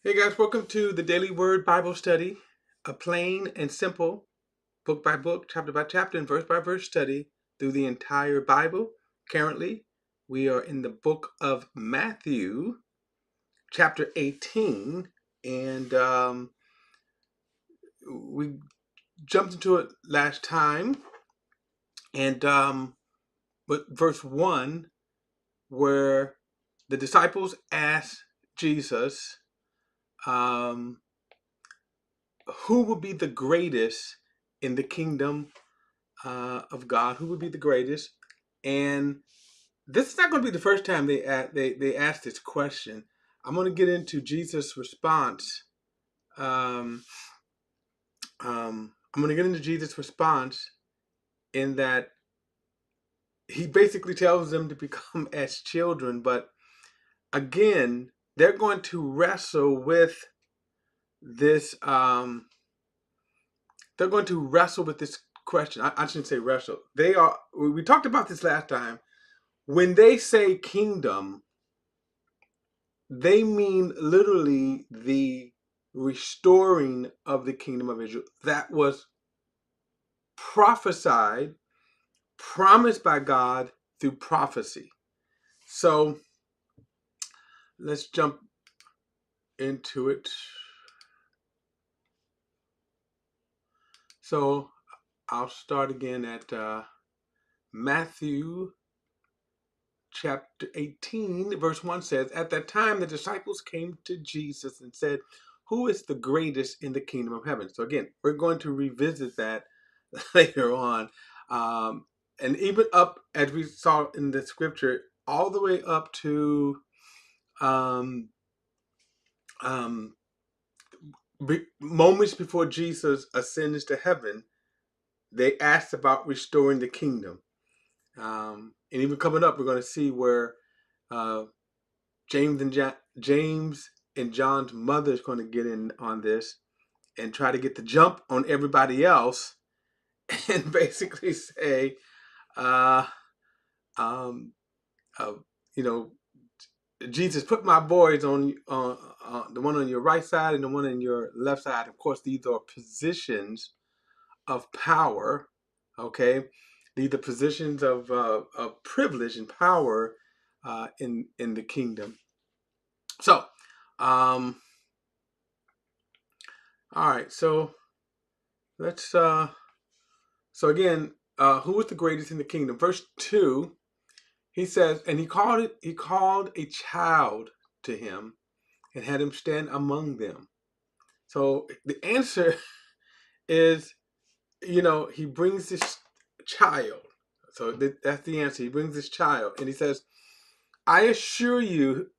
Hey guys, welcome to the Daily Word Bible Study, a plain and simple book by book, chapter by chapter, and verse by verse study through the entire Bible. Currently, we are in the book of Matthew, chapter 18, and we jumped into it last time, and with verse 1, where the disciples asked Jesus, um, who will be the greatest in the kingdom of God? Who would be the greatest? And this is not going to be the first time they asked this question. I'm going to get into Jesus' response. Um, I'm going to get into Jesus' response in that he basically tells them to become as children, but again, they're going to wrestle with this. They're going to wrestle with this question. I shouldn't say wrestle. They are. We talked about this last time. When they say kingdom, they mean literally the restoring of the kingdom of Israel that was prophesied, promised by God through prophecy. So let's jump into it. So I'll start again at Matthew chapter 18, verse 1 says, "At that time the disciples came to Jesus and said, 'Who is the greatest in the kingdom of heaven?'" So again, we're going to revisit that later on. Um, and even up, as we saw in the scripture, all the way up to um, um, moments before Jesus ascends to heaven, they asked about restoring the kingdom. And even coming up, we're going to see where uh, James and John's mother is going to get in on this and try to get the jump on everybody else and basically say, uh, um, uh, you know, Jesus, put my boys on the one on your right side and the one on your left side. Of course, these are positions of power. Okay, these are positions of privilege and power in the kingdom. So, all right. So let's. So again, who is the greatest in the kingdom? Verse 2. He says, and he called a child to him and had him stand among them. So the answer is, he brings this child. So that's the answer. He brings this child and he says, "I assure you,"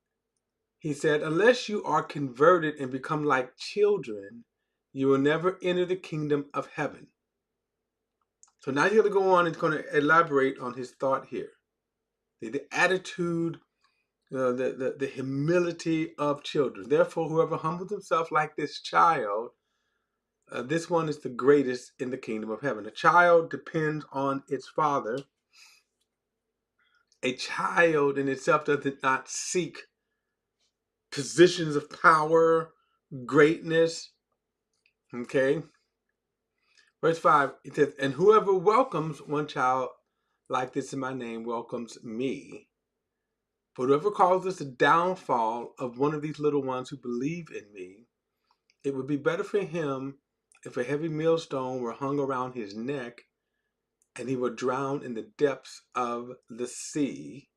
he said, "unless you are converted and become like children, you will never enter the kingdom of heaven." So now he's going to go on and going to elaborate on his thought here. The attitude, the humility of children. "Therefore, whoever humbles himself like this child, this one is the greatest in the kingdom of heaven." A child depends on its father. A child in itself does not seek positions of power, greatness. Okay. Verse 5, it says, "And whoever welcomes one child like this in my name welcomes me. But whoever causes the downfall of one of these little ones who believe in me, it would be better for him if a heavy millstone were hung around his neck and he were drowned in the depths of the sea."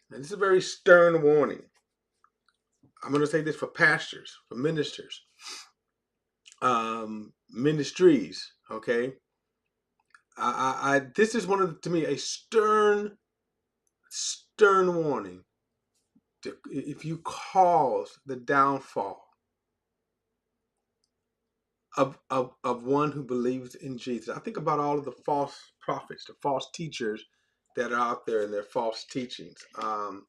And this is a very stern warning. I'm going to say this for pastors, for ministers, ministries. Okay, this is one of to me a stern warning. If you cause the downfall of one who believes in Jesus. I think about all of the false prophets, the false teachers that are out there in their false teachings. And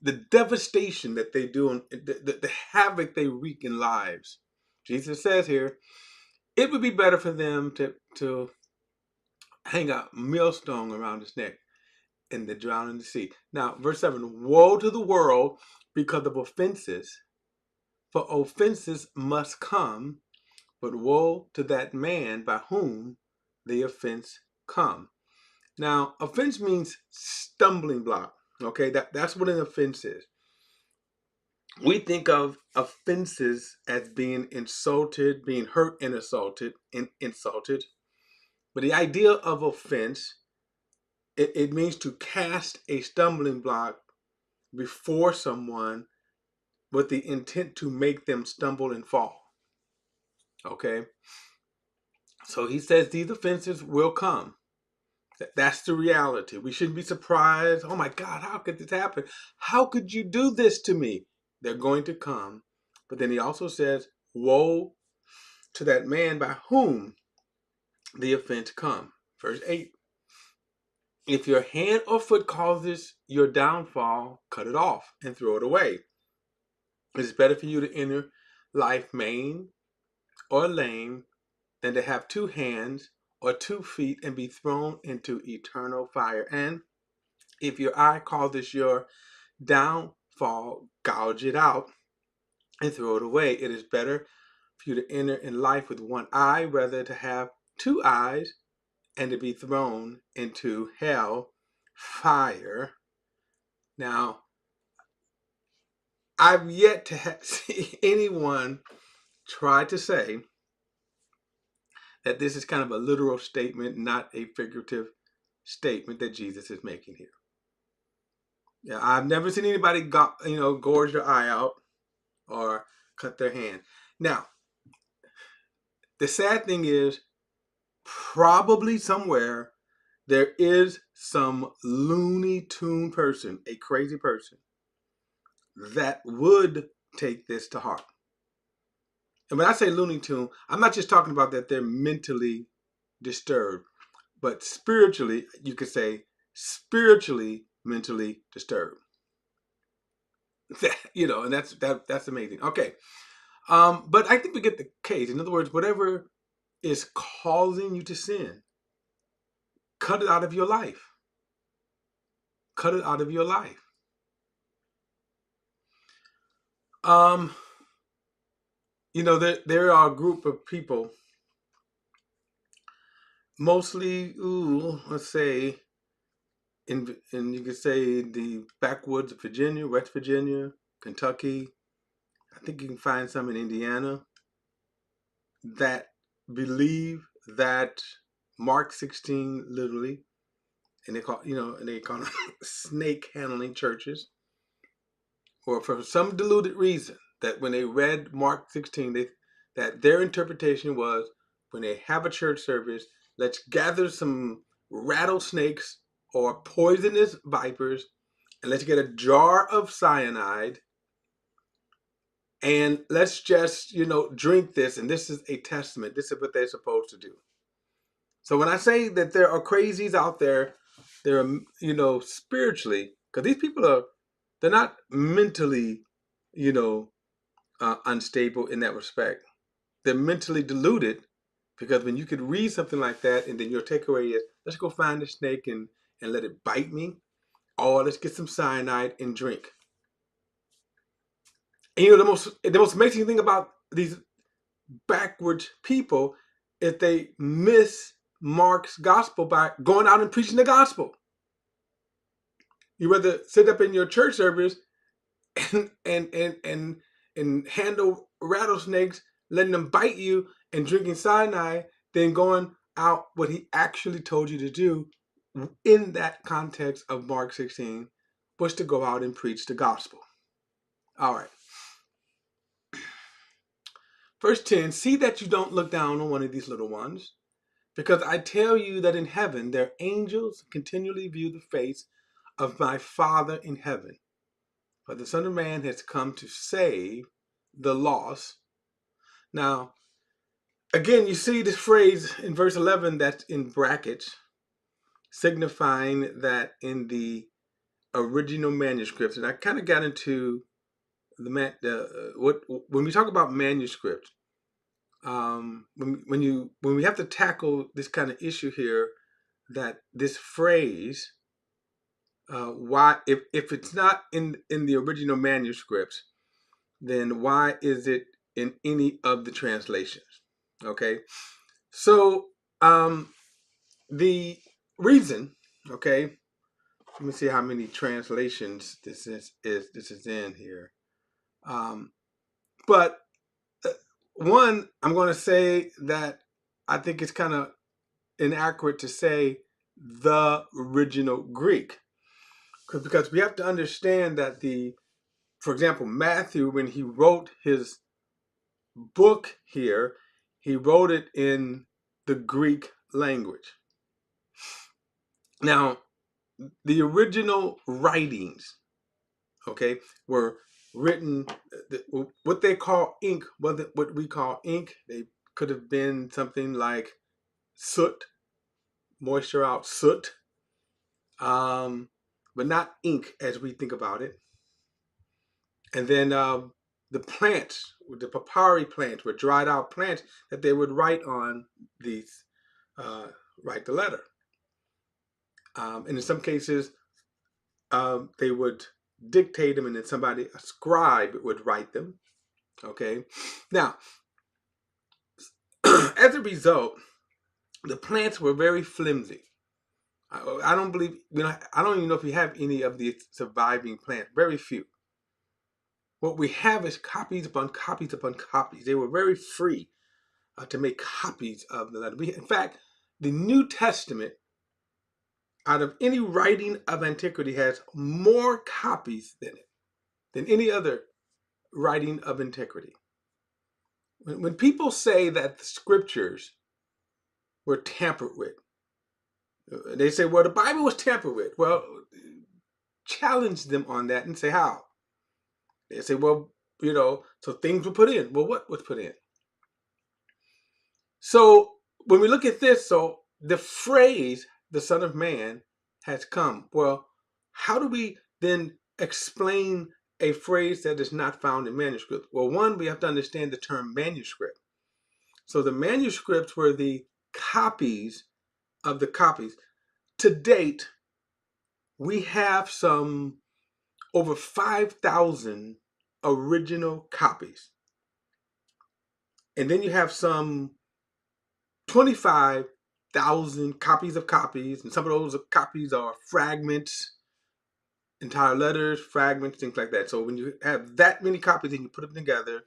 the devastation that they do, and the havoc they wreak in lives. Jesus says here, it would be better for them to hang a millstone around his neck. and they drown in the sea. Now, verse 7, woe to the world because of offenses, for offenses must come, but woe to that man by whom the offense come. Now, offense means stumbling block. Okay, that's what an offense is. We think of offenses as being insulted, being hurt and assaulted, insulted. But the idea of offense, it means to cast a stumbling block before someone with the intent to make them stumble and fall. Okay? So he says these offenses will come. That's the reality. We shouldn't be surprised. Oh my God, how could this happen? How could you do this to me? They're going to come. But then he also says, woe to that man by whom the offense come. Verse 8. If your hand or foot causes your downfall, cut it off and throw it away. It is better for you to enter life maimed or lame than to have 2 hands or 2 feet and be thrown into eternal fire. And if your eye causes your downfall, gouge it out and throw it away. It is better for you to enter in life with 1 eye rather to have 2 eyes and to be thrown into hell fire. Now, I've yet to see anyone try to say that this is kind of a literal statement, not a figurative statement that Jesus is making here. Yeah, I've never seen anybody gorge their eye out or cut their hand. Now, the sad thing is, probably somewhere there is some Looney Tune person, a crazy person, that would take this to heart. And when I say Looney Tune, I'm not just talking about that they're mentally disturbed, but spiritually, you could say spiritually, mentally disturbed. And that's amazing. Okay. But I think we get the case. In other words, whatever is causing you to sin, cut it out of your life. Cut it out of your life. There are a group of people, mostly, let's say, and you could say the backwoods of Virginia, West Virginia, Kentucky. I think you can find some in Indiana that believe that Mark 16 literally, and they call them snake handling churches, or for some deluded reason that when they read Mark 16, that their interpretation was when they have a church service, let's gather some rattlesnakes or poisonous vipers and let's get a jar of cyanide and let's just, drink this. And this is a testament. This is what they're supposed to do. So when I say that there are crazies out there, they're, spiritually, because these people they're not mentally, unstable in that respect. They're mentally deluded because when you could read something like that and then your takeaway is, let's go find a snake and let it bite me, or let's get some cyanide and drink. And the most amazing thing about these backwards people is they miss Mark's gospel by going out and preaching the gospel. You rather sit up in your church service and handle rattlesnakes, letting them bite you, and drinking cyanide, than going out what he actually told you to do in that context of Mark 16 was to go out and preach the gospel. All right. Verse 10, see that you don't look down on one of these little ones, because I tell you that in heaven their angels continually view the face of my Father in heaven. For the Son of Man has come to save the lost. Now, again, you see this phrase in verse 11 that's in brackets, signifying that in the original manuscripts, and I kind of got into when we talk about manuscript, when we have to tackle this kind of issue here, that this phrase why, if it's not in the original manuscripts, then why is it in any of the translations? Okay, so the reason, okay, let me see how many translations this is in here. But one, I'm going to say that I think it's kind of inaccurate to say the original Greek, because we have to understand that for example, Matthew, when he wrote his book here, he wrote it in the Greek language. Now, the original writings, okay, were written, what they call ink, what we call ink, they could have been something like soot, moisture out soot, but not ink as we think about it. And then the plants, the papyri plants, were dried out plants that they would write on these, write the letter. And in some cases, they would dictate them, and then somebody, a scribe, would write them. Okay. Now, as a result, the plants were very flimsy. I don't believe, I don't even know if we have any of the surviving plants. Very few. What we have is copies upon copies upon copies. They were very free to make copies of the letter. In fact, the New Testament, out of any writing of antiquity, has more copies than any other writing of antiquity. When people say that the scriptures were tampered with, they say, well, the Bible was tampered with. Well, challenge them on that and say, how? They say, well, so things were put in. Well, what was put in? So when we look at this, so the phrase, the Son of Man has come. Well, how do we then explain a phrase that is not found in manuscript? Well, one, we have to understand the term manuscript. So the manuscripts were the copies of the copies. To date, we have some over 5,000 original copies. And then you have some 25,000 copies of copies, and some of those copies are fragments, entire letters, fragments, things like that. So when you have that many copies and you put them together,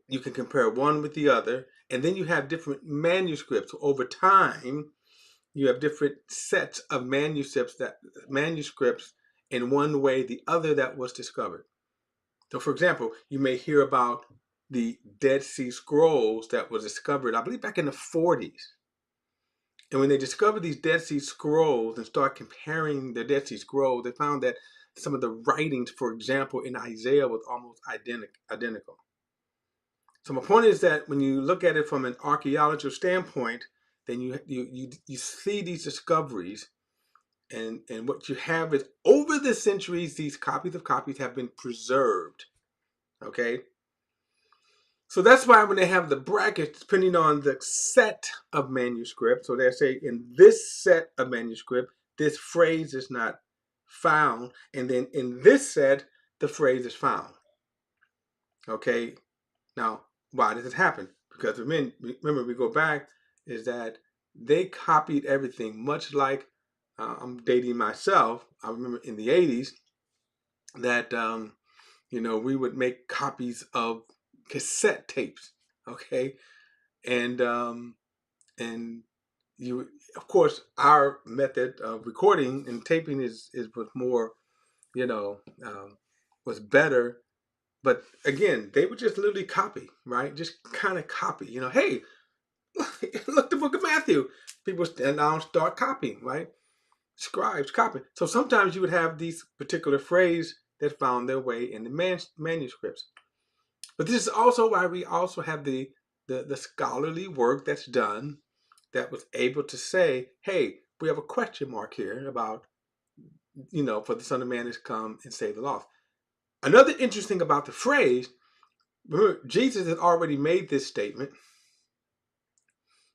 you can compare one with the other. And then you have different manuscripts. Over time, you have different sets of manuscripts in one way, the other that was discovered. So for example, you may hear about the Dead Sea Scrolls that was discovered, I believe, back in the 40s. And when they discovered these Dead Sea Scrolls and start comparing the Dead Sea Scrolls, they found that some of the writings, for example, in Isaiah, was almost identical. So my point is that when you look at it from an archaeological standpoint, then you see these discoveries, and what you have is, over the centuries, these copies of copies have been preserved. Okay. So that's why when they have the brackets, depending on the set of manuscript, so they say in this set of manuscript, this phrase is not found, and then in this set, the phrase is found. Okay. Now, why does it happen? Because remember, we go back, is that they copied everything, much like, I'm dating myself. I remember in the 80s that, we would make copies of cassette tapes. Okay. And you, of course, our method of recording and taping was more, was better. But again, they would just literally copy, right? Just kind of copy. Hey, look, the book of Matthew. People now start copying, right? Scribes copy. So sometimes you would have these particular phrases that found their way in the manuscripts. But this is also why we also have the scholarly work that's done, that was able to say, hey, we have a question mark here about, for the Son of Man has come and saved the lost. Another interesting about the phrase, remember, Jesus had already made this statement.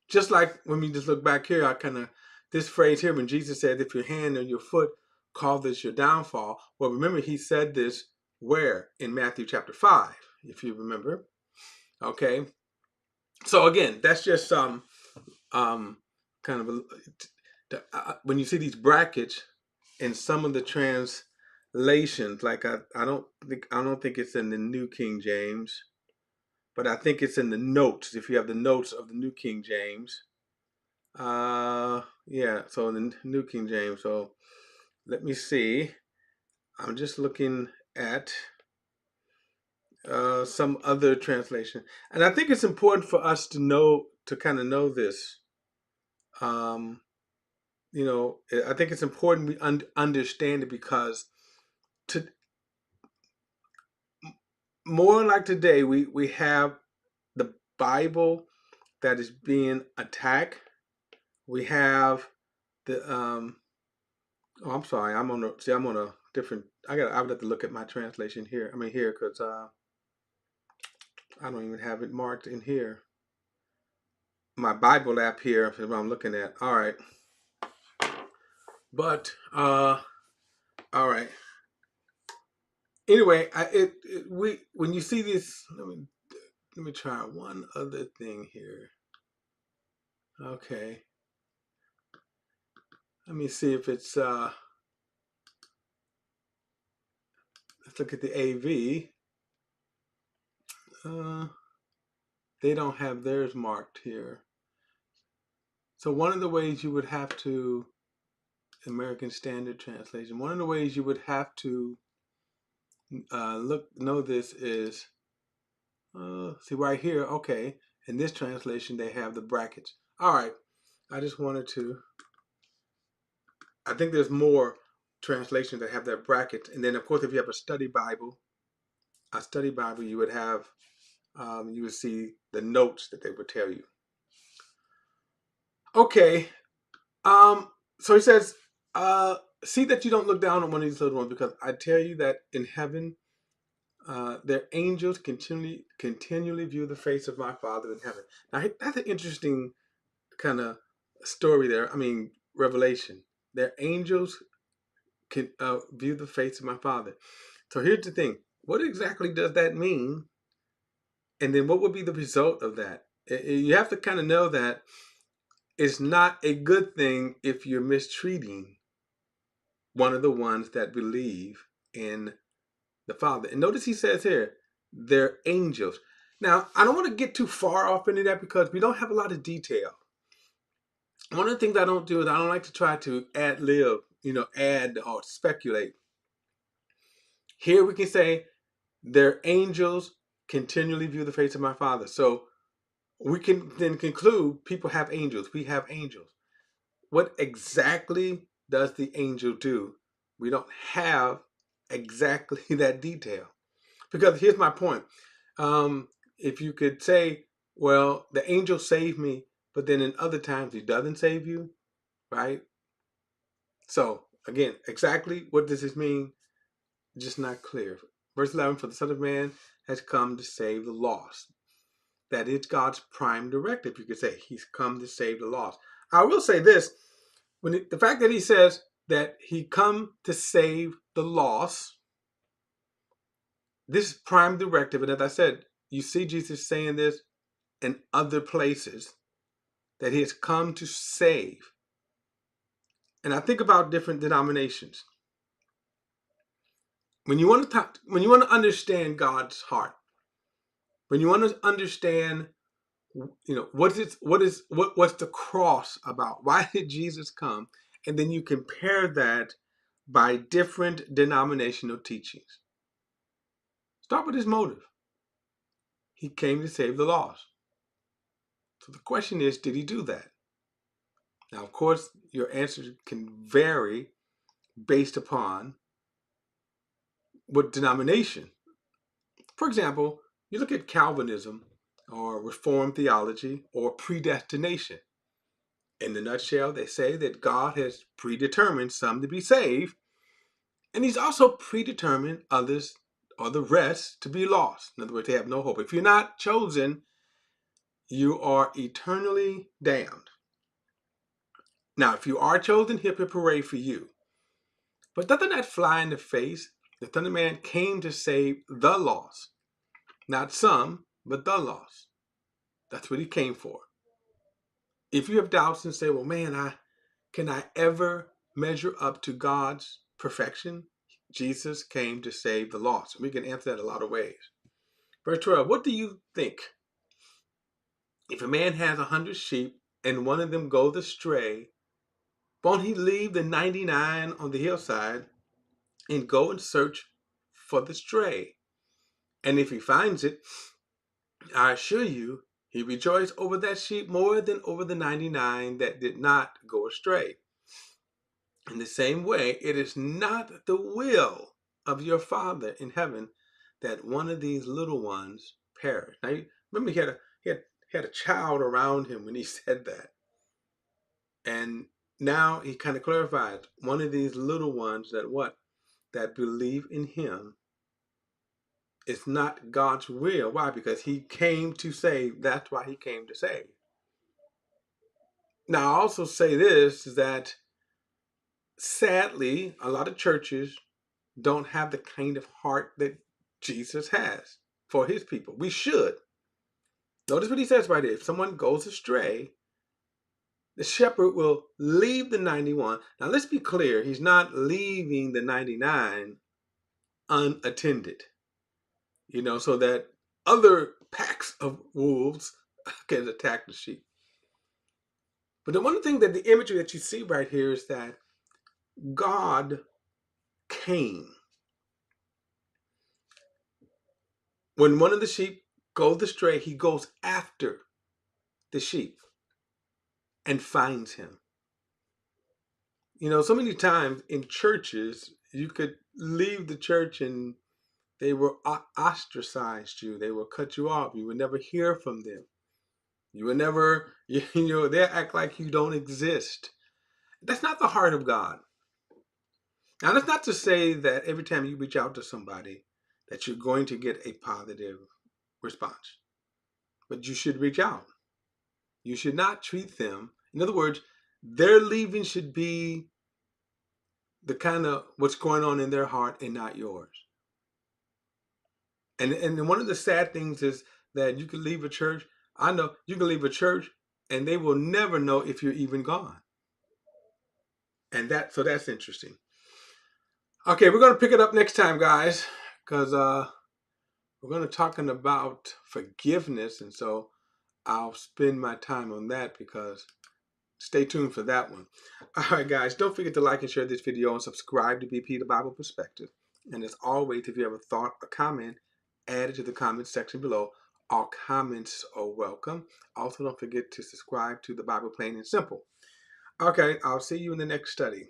Just like when we just look back here, this phrase here, when Jesus said, if your hand or your foot call this your downfall. Well, remember, he said this where? In Matthew chapter 5, if you remember. Okay. So again, that's just some kind of when you see these brackets in some of the translations, like I don't think it's in the New King James, but I think it's in the notes. If you have the notes of the New King James, yeah. So in the New King James, so let me see. I'm just looking at some other translation, and I think it's important for us to know, to kind of know this. Um, I think it's important we understand it, because to more like today, we have the Bible that is being attacked. We have the oh, I'm sorry, I'm on a different. I would have to look at my translation here. I mean here, because I don't even have it marked in here. My Bible app here is what I'm looking at. All right, but all right. Anyway, we when you see this, let me try one other thing here. Okay, let me see if it's let's look at the AV. They don't have theirs marked here. So one of the ways you would have to, American Standard Translation, one of the ways you would have to know this is, see right here, okay, in this translation they have the brackets. All right, I just wanted to, I think there's more translations that have their brackets. And then of course, if you have a study Bible, you would have, you would see the notes that they would tell you. Okay, so he says, see that you don't look down on one of these little ones, because I tell you that in heaven, their angels continually view the face of my Father in heaven. Now that's an interesting kind of story there. I mean, revelation. Their angels can view the face of my Father. So here's the thing: what exactly does that mean? And then what would be the result of that? You have to kind of know that it's not a good thing if you're mistreating one of the ones that believe in the Father. And notice he says here, they're angels. Now, I don't want to get too far off into that, because we don't have a lot of detail. One of the things I don't do is I don't like to try to ad lib, add or speculate. Here we can say, their angels continually view the face of my Father. So we can then conclude people have angels. We have angels. What exactly does the angel do? We don't have exactly that detail. Because here's my point. If you could say, well, the angel saved me, but then in other times he doesn't save you, right? So again, exactly what does this mean? Just not clear. Verse 11, for the Son of Man has come to save the lost. That is God's prime directive. You could say he's come to save the lost. I will say this, the fact that he says that he come to save the lost, this is prime directive. And as I said, you see Jesus saying this in other places, that he has come to save. And I think about different denominations. When you want to understand God's heart, when you want to understand, what's the cross about? Why did Jesus come? And then you compare that by different denominational teachings. Start with his motive. He came to save the lost. So the question is, did he do that? Now, of course, your answer can vary based upon what denomination. For example, you look at Calvinism or Reformed theology or predestination. In the nutshell, they say that God has predetermined some to be saved, and he's also predetermined others, or the rest, to be lost. In other words, they have no hope. If you're not chosen, you are eternally damned. Now, if you are chosen, hip hip hooray for you. But doesn't that fly in the face? The Thunderman came to save the lost. Not some, but the lost. That's what he came for. If you have doubts and say, well, man, can I ever measure up to God's perfection? Jesus came to save the lost. We can answer that a lot of ways. Verse 12, what do you think? If a man has 100 sheep and one of them goes astray, won't he leave the 99 on the hillside and go and search for the stray? And if he finds it, I assure you, he rejoiced over that sheep more than over the 99 that did not go astray. In the same way, it is not the will of your Father in heaven that one of these little ones perish. Now, remember, he had a child around him when he said that. And now he kind of clarified, one of these little ones that believe in him. It's not God's will. Why? Because he came to save. That's why he came to save. Now, I also say this, is that sadly, a lot of churches don't have the kind of heart that Jesus has for his people. We should. Notice what he says right here. If someone goes astray, the shepherd will leave the 91. Now, let's be clear. He's not leaving the 99 unattended, so that other packs of wolves can attack the sheep. But the one thing that the imagery that you see right here is that God came. When one of the sheep goes astray, he goes after the sheep and finds him. So many times in churches, you could leave the church and they will ostracize you. They will cut you off. You will never hear from them. You will never, they'll act like you don't exist. That's not the heart of God. Now, that's not to say that every time you reach out to somebody that you're going to get a positive response. But you should reach out. You should not treat them. In other words, their leaving should be the kind of what's going on in their heart and not yours. And one of the sad things is that you can leave a church. I know you can leave a church and they will never know if you're even gone. And so that's interesting. Okay, we're going to pick it up next time, guys, because we're going to talking about forgiveness. And so I'll spend my time on that, because stay tuned for that one. All right, guys, don't forget to like and share this video and subscribe to BP The Bible Perspective. And as always, if you have a thought or comment, add it to the comment section below. All comments are welcome. Also, don't forget to subscribe to The Bible Plain and Simple. Okay, I'll see you in the next study.